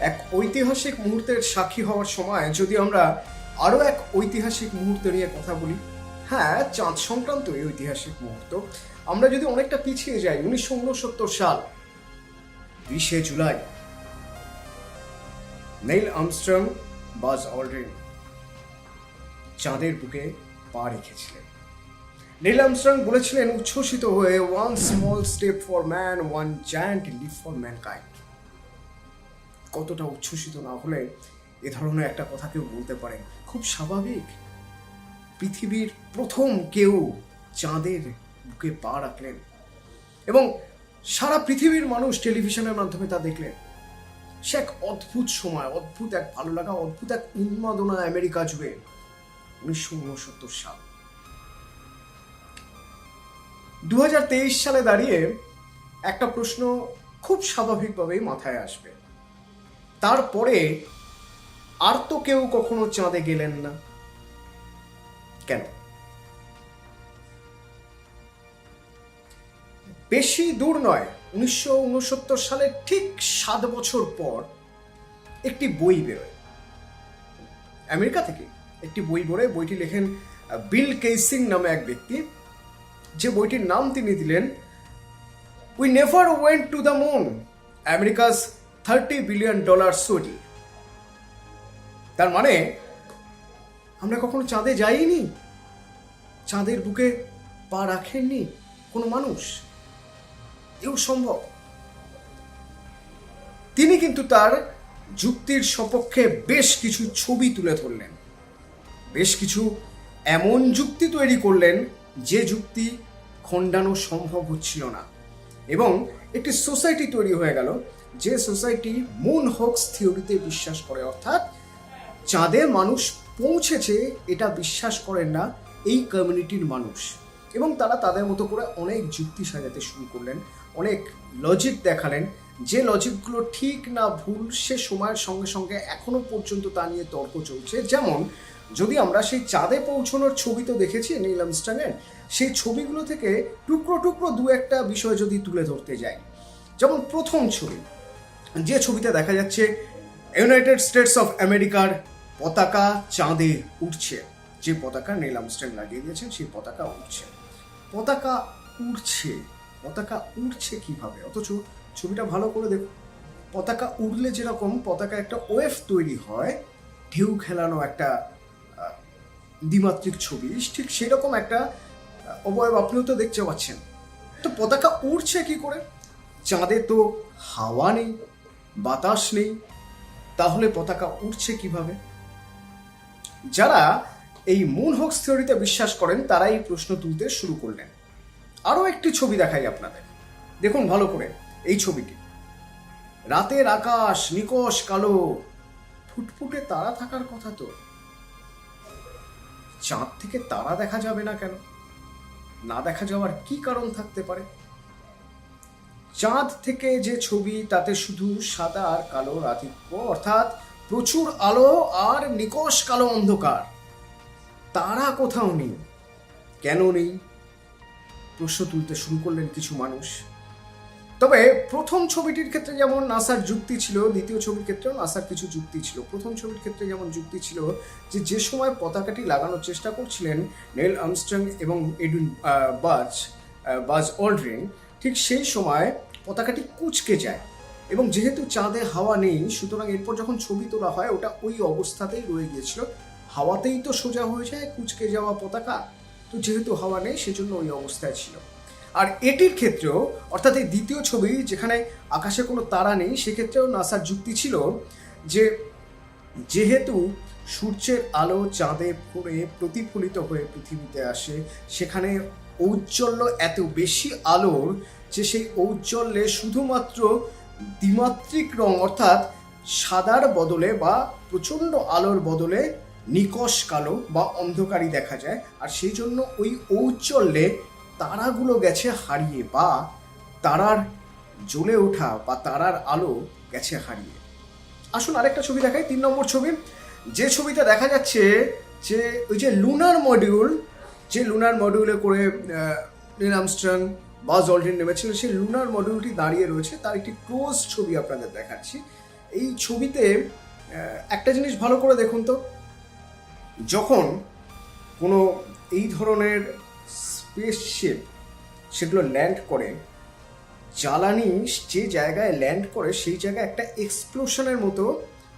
এক ঐতিহাসিক মুহূর্তের সাক্ষী হওয়ার সময় যদি আমরা আরও এক ঐতিহাসিক মুহূর্ত নিয়ে কথা বলি, হ্যাঁ, চাঁদ সংক্রান্ত এই ঐতিহাসিক মুহূর্ত, আমরা যদি অনেকটা পিছিয়ে যাই 1969 সাল 20 জুলাই, নেইল আর্মস্ট্রং, বাজ অলড্রিন চাঁদের বুকে পা রেখেছিলেন। নেইল আর্মস্ট্রং বলেছিলেন উচ্ছ্বসিত হয়ে, one small step for man, one giant leap for mankind. কতটা উচ্ছ্বসিত না হলে এ ধরনের একটা কথা কেউ বলতে পারেন? খুব স্বাভাবিক। পৃথিবীর প্রথম কেউ চাঁদের বুকে পা রাখলেন এবং সারা পৃথিবীর মানুষ টেলিভিশনের মাধ্যমে তা দেখলেন। সে এক অদ্ভুত সময়, অদ্ভুত এক ভালো লাগা, অদ্ভুত এক উন্মাদনা আমেরিকা জুড়ে। 1969 সাল। 2023 সালে দাঁড়িয়ে একটা প্রশ্ন খুব স্বাভাবিকভাবেই মাথায় আসবে, তারপরে আর তো কেউ কখনো চাঁদে গেলেন না, কেন? বেশি দূর নয়, 1969 সালে ঠিক 7 বছর পর একটি বই বেরোয় আমেরিকা থেকে। একটি বই বেরোয়, বইটি লেখেন বিল কেসিং নামে এক ব্যক্তি। যে বইটির নাম তিনি দিলেন we never went to the moon, Americas $30 billion story. তার মানে আমরা কখনো চাঁদে যাইনি, চাঁদের বুকে পা রাখেননি কোনো মানুষ, এও সম্ভব। তিনি কিন্তু তার যুক্তির সপক্ষে বেশ কিছু ছবি তুলে ধরলেন, বেশ কিছু এমন যুক্তি তৈরি করলেন যে যুক্তি খণ্ডানো সম্ভব হচ্ছিল না, এবং একটি সোসাইটি তৈরি হয়ে গেল যে সোসাইটি মুন হোক্স থিওরিতে বিশ্বাস করে, অর্থাৎ চাঁদে মানুষ পৌঁছেছে এটা বিশ্বাস করেন না এই কমিউনিটির মানুষ। এবং তারা তাদের মতো করে অনেক যুক্তি সাজাতে শুরু করলেন, অনেক লজিক দেখালেন। যে লজিকগুলো ঠিক না ভুল সে সময়ের সঙ্গে সঙ্গে এখনো পর্যন্ত তা নিয়ে তর্ক চলছে। যেমন যদি আমরা সেই চাঁদে পৌঁছানোর ছবি তো দেখেছি নীল আর্মস্ট্রংয়ের, সেই ছবিগুলো থেকে টুকরো টুকরো দু একটা বিষয় যদি তুলে ধরতে যাই, যেমন প্রথম ছবি, যে ছবিতে দেখা যাচ্ছে ইউনাইটেড স্টেটস অফ আমেরিকার পতাকা চাঁদে উঠছে, যে পতাকা নীল আর্মস্ট্রং লাগিয়ে দিয়েছেন সেই পতাকা উঠছে। পতাকা উড়ছে, পতাকা উড়ছে কিভাবে? অথচ ছবিটা ভালো করে দেখো, পতাকা উড়লে যেরকম পতাকা একটা ওয়েভ তৈরি হয়, ঢেউ খেলানো একটা দ্বিমাত্রিক ছবি, ঠিক সেরকম একটা অবয়ব আপনিও তো দেখতে পাচ্ছেন। তো পতাকা উড়ছে কি করে? চাঁদে তো হাওয়া নেই, বাতাস নেই, তাহলে পতাকা উড়ছে কিভাবে? যারা এই মুন হোক্স থিওরিতে বিশ্বাস করেন তারা এই প্রশ্ন তুলতে শুরু করলেন। আরও একটি ছবি দেখাই আপনাদের, দেখুন ভালো করে এই ছবিটি। রাতের আকাশ নিকষ কালো, ফুটফুটে তারা থাকার কথা তো, চাঁদ থেকে তারা দেখা যাবে না কেন? না দেখা যাওয়ার কি কারণ থাকতে পারে? চাঁদ থেকে যে ছবি তাতে শুধু সাদা আর কালোর আধিক্য, অর্থাৎ প্রচুর আলো আর নিকষ কালো অন্ধকার। তারা কোথাও নেই, কেন নেই? প্রশ্ন তুলতে শুরু করলেন কিছু মানুষ। তবে প্রথম ছবিটির ক্ষেত্রে যেমন নাসার যুক্তি ছিল, দ্বিতীয় ছবির ক্ষেত্রেও নাসার কিছু যুক্তি ছিল। প্রথম ছবির ক্ষেত্রে যেমন যুক্তি ছিল যে সময় পতাকাটি লাগানোর চেষ্টা করছিলেন নেইল আর্মস্ট্রং এবং বাজ অলড্রিন, ঠিক সেই সময় পতাকাটি কুঁচকে যায়, এবং যেহেতু চাঁদে হাওয়া নেই সুতরাং এরপর যখন ছবি তোলা হয় ওটা ওই অবস্থাতেই রয়ে গিয়েছিল। হাওয়াতেই তো সোজা হয়ে যায় কুঁচকে যাওয়া পতাকা, তো যেহেতু হাওয়া নেই সেজন্য ওই অবস্থায় ছিল। আর এটির ক্ষেত্রেও, অর্থাৎ এই দ্বিতীয় ছবি যেখানে আকাশে কোনো তারা নেই, সেক্ষেত্রেও নাসার যুক্তি ছিল যে যেহেতু সূর্যের আলো চাঁদে পড়ে প্রতিফলিত হয়ে পৃথিবীতে আসে, সেখানে ঔজ্জ্বল্য এত বেশি আলোর যে সেই ঔজ্জ্বল্যে শুধুমাত্র দ্বিমাত্রিক রং, অর্থাৎ সাদার বদলে বা প্রচণ্ড আলোর বদলে নিকষ কালো বা অন্ধকারই দেখা যায়। আর সেই জন্য ওই ঔজ্জ্বল্যে তারাগুলো গেছে হারিয়ে, বা তারার জ্বলে ওঠা বা তারার আলো গেছে হারিয়ে। আসুন আরেকটা ছবি দেখাই, 3 নম্বর ছবি। যে ছবিতে দেখা যাচ্ছে যে ওই যে লুনার মডিউল, যে লুনার মডিউলে করে নীল আর্মস্ট্রং বাজ অলড্রিন নেমেছিলেন, সেই লুনার মডিউলটি দাঁড়িয়ে রয়েছে, তার একটি ক্লোজ ছবি আপনাদের দেখাচ্ছি। এই ছবিতে একটা জিনিস ভালো করে দেখুন তো, যখন কোনো এই ধরনের স্পেসশিপ সেগুলো ল্যান্ড করে, জ্বালানি যে জায়গায় ল্যান্ড করে সেই জায়গায় একটা এক্সপ্লোশনের মতো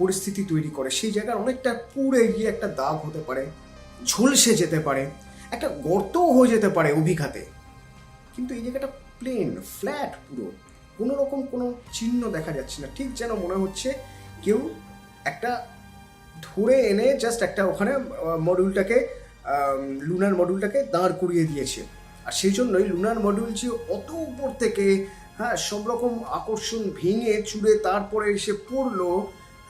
পরিস্থিতি তৈরি করে। সেই জায়গায় অনেকটা পুড়ে গিয়ে একটা দাগ হতে পারে, ঝলসে যেতে পারে, একটা গর্তও হয়ে যেতে পারে অভিঘাতে। কিন্তু এই জায়গাটা প্লেন ফ্ল্যাট, পুরো কোনো রকম কোনো চিহ্ন দেখা যাচ্ছে না। ঠিক যেন মনে হচ্ছে কেউ একটা ধরে এনে জাস্ট একটা ওখানে মডিউলটাকে, লুনার মডিউলটাকে দাঁড় করিয়ে দিয়েছে। আর সেই জন্যই লুনার মডিউল যে অত উপর থেকে, হ্যাঁ, সব রকম আকর্ষণ ভেঙে চুড়ে তারপরে এসে পড়লো,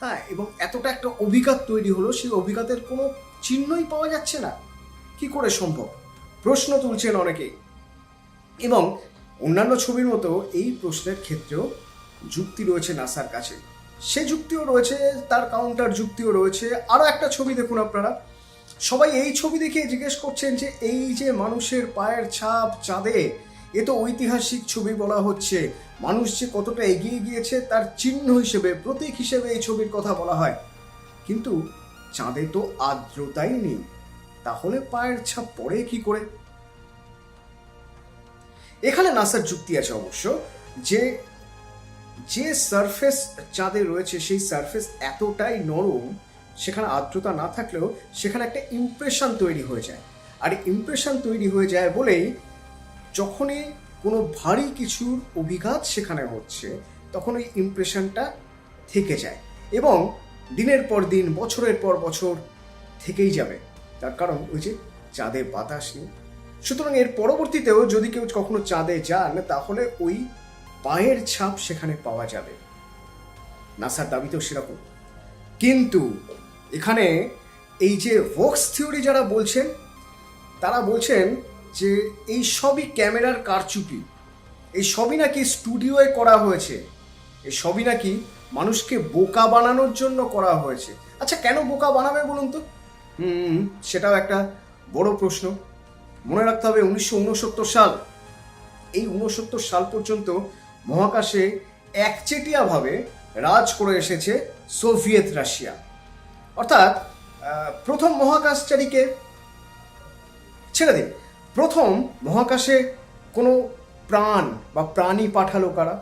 হ্যাঁ, এবং এতটা একটা অভিঘাত তৈরি হলো, সেই অভিঘাতের কোনো চিহ্নই পাওয়া যাচ্ছে না। কি করে সম্ভব? প্রশ্ন তুলছেন অনেকেই। এবং অন্যান্য ছবির মতো এই প্রশ্নের ক্ষেত্রেও যুক্তি রয়েছে নাসার কাছে। সে যুক্তিও রয়েছে, তার কাউন্টার যুক্তিও রয়েছে। আরও একটা ছবি দেখুন আপনারা। সবাই এই ছবি দেখে জিজ্ঞেস করছেন যে এই যে মানুষের পায়ের ছাপ চাঁদে, এ তো ঐতিহাসিক ছবি বলা হচ্ছে, মানুষ যে কতটা এগিয়ে গিয়েছে তার চিহ্ন হিসেবে, প্রতীক হিসেবে এই ছবির কথা বলা হয়। কিন্তু চাঁদে তো আর্দ্রতাই নেই, তাহলে পায়ের ছাপ পড়ে কি করে? এখানে নাসার যুক্তি আছে অবশ্য, যে যে সারফেস চাঁদে রয়েছে সেই সারফেস এতটাই নরম, সেখানে আর্দ্রতা না থাকলেও সেখানে একটা ইমপ্রেশন তৈরি হয়ে যায়। আর ইমপ্রেশন তৈরি হয়ে যায় বলেই যখনই কোনো ভারী কিছুর অভিঘাত সেখানে হচ্ছে, তখন ওই ইমপ্রেশনটা থেকে যায় এবং দিনের পর দিন, বছরের পর বছর থেকেই যাবে। তার কারণ ওই যে চাঁদে বাতাস নেই। সুতরাং এর পরবর্তীতেও যদি কেউ কখনো চাঁদে যান, তাহলে ওই পায়ের ছাপ সেখানে পাওয়া যাবে। নাসার দাবিতেও সেরকম। কিন্তু এখানে এই যে ভক্স থিওরি যারা বলছেন, তারা বলছেন যে এই সবই ক্যামেরার কারচুপি, এই সবই নাকি স্টুডিওয়ে করা হয়েছে, এই সবই নাকি মানুষকে বোকা বানানোর জন্য করা হয়েছে। আচ্ছা, কেন বোকা বানাবে বলুন তো? সেটাও একটা বড় প্রশ্ন। মনে রাখতে হবে 1969 সাল, এই 69 সাল পর্যন্ত মহাকাশে একচেটিয়াভাবে রাজ করে এসেছে সোভিয়েত রাশিয়া। অর্থাৎ প্রথম মহাকাশচারীকে ছেড়ে দিন, প্রথম মহাকাশে কোনো প্রাণ বা প্রাণী পাঠালো কারা?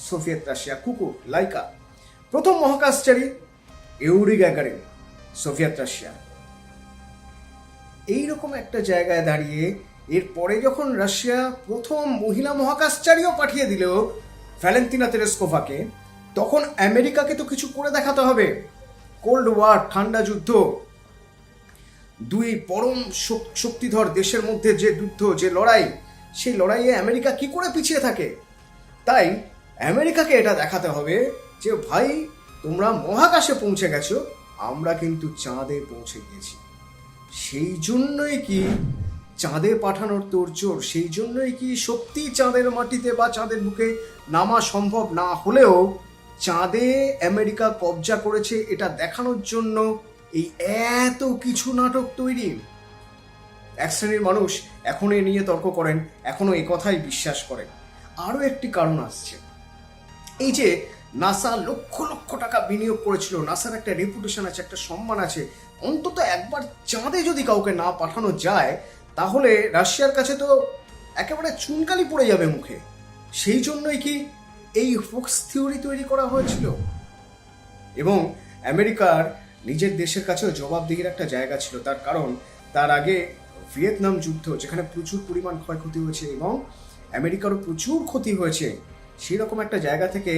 সোভিয়েত রাশিয়া, কুকুর লাইকা। প্রথম মহাকাশচারী ইউরি গ্যাগারিন, সোভিয়েত রাশিয়া। এইরকম একটা জায়গায় দাঁড়িয়ে এরপরে যখন রাশিয়া প্রথম মহিলা মহাকাশচারীও পাঠিয়ে দিল ভ্যালেন্তিনা তেরেস্কোভাকে, তখন আমেরিকাকে তো কিছু করে দেখাতে হবে। কোল্ড ওয়ার, ঠান্ডা যুদ্ধ, দুই পরম শক্তিধর দেশের মধ্যে যে যুদ্ধ, যে লড়াই, সেই লড়াইয়ে আমেরিকা কি করে পিছিয়ে থাকে। তাই আমেরিকাকে এটা দেখাতে হবে যে ভাই, তোমরা মহাকাশে পৌঁছে গেছো, আমরা কিন্তু চাঁদে পৌঁছে গিয়েছি। সেই জন্যই কি চাঁদে পাঠানোর তোড়জোড়, সেই জন্যই কি সত্যি চাঁদের মাটিতে বা চাঁদের বুকে নামা সম্ভব না হলেও চাঁদে আমেরিকা কবজা করেছে এটা দেখানোর জন্য এই এত কিছু নাটক তৈরি। এক শ্রেণীর মানুষ এখনো এ নিয়ে তর্ক করেন, এখনো এ কথাই বিশ্বাস করেন। আরও একটি কারণ আসছে, এই যে নাসা লক্ষ লক্ষ টাকা বিনিয়োগ করেছিল, নাসার একটা রেপুটেশন আছে, একটা সম্মান আছে। অন্তত একবার চাঁদে যদি কাউকে না পাঠানো যায়, তাহলে রাশিয়ার কাছে তো একেবারে চুনকালি পড়ে যাবে মুখে। সেই জন্যই কি এই ফক্স থিওরি তৈরি করা হয়েছিল। এবং আমেরিকার নিজের দেশের কাছেও জবাবদিহির একটা জায়গা ছিল, তার কারণ তার আগে ভিয়েতনাম যুদ্ধ, যেখানে প্রচুর পরিমাণ ক্ষয়ক্ষতি হয়েছে এবং আমেরিকারও প্রচুর ক্ষতি হয়েছে, সেই রকম একটা জায়গা থেকে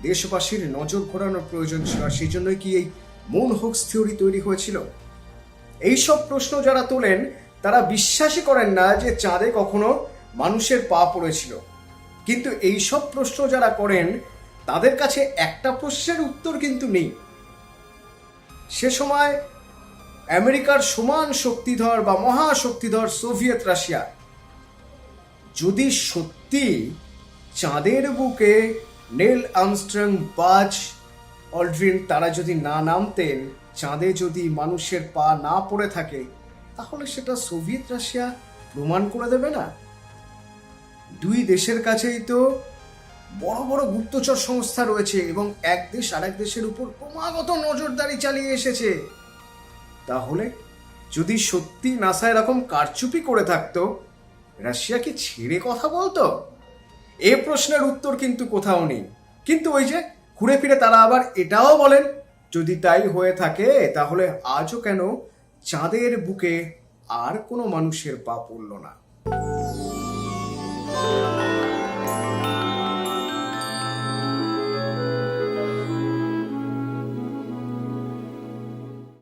দেশবাসীর নজর ঘোরানোর প্রয়োজন ছিল। আর সেই জন্যই কি এই মুন হোক্স থিওরি তৈরি হয়েছিল। এইসব প্রশ্ন যারা তোলেন, তারা বিশ্বাসই করেন না যে চাঁদে কখনো মানুষের পা পড়েছিল। কিন্তু এইসব প্রশ্ন যারা করেন, তাদের কাছে একটা প্রশ্নের উত্তর কিন্তু নেই। সে সময় আমেরিকার সমান শক্তিধর বা মহাশক্তিধর সোভিয়েত রাশিয়া যদি সত্যি চাঁদের বুকে নেল আর্মস্ট্রং, বাজ অল্ড্রিন তারা যদি না নামতেন, চাঁদে যদি মানুষের পা না পড়ে থাকে, তাহলে সেটা সোভিয়েত রাশিয়া প্রমাণ করে দেবে না? দুই দেশের কাছেই তো বড় বড় গুপ্তচর সংস্থা রয়েছে এবং এক দেশ আরেক দেশের উপর ক্রমাগত নজরদারি চালিয়ে এসেছে। তাহলে যদি সত্যি নাসা এরকম কারচুপি করে থাকতো, রাশিয়া কি ছেড়ে কথা বলতো? এ প্রশ্নের উত্তর কিন্তু কোথাও নেই। কিন্তু ওই যে ঘুরে ফিরে তারা আবার এটাও বলেন, যদি তাই হয়ে থাকে তাহলে আজও কেন চাঁদের বুকে আর কোনো মানুষের পা পড়ল না।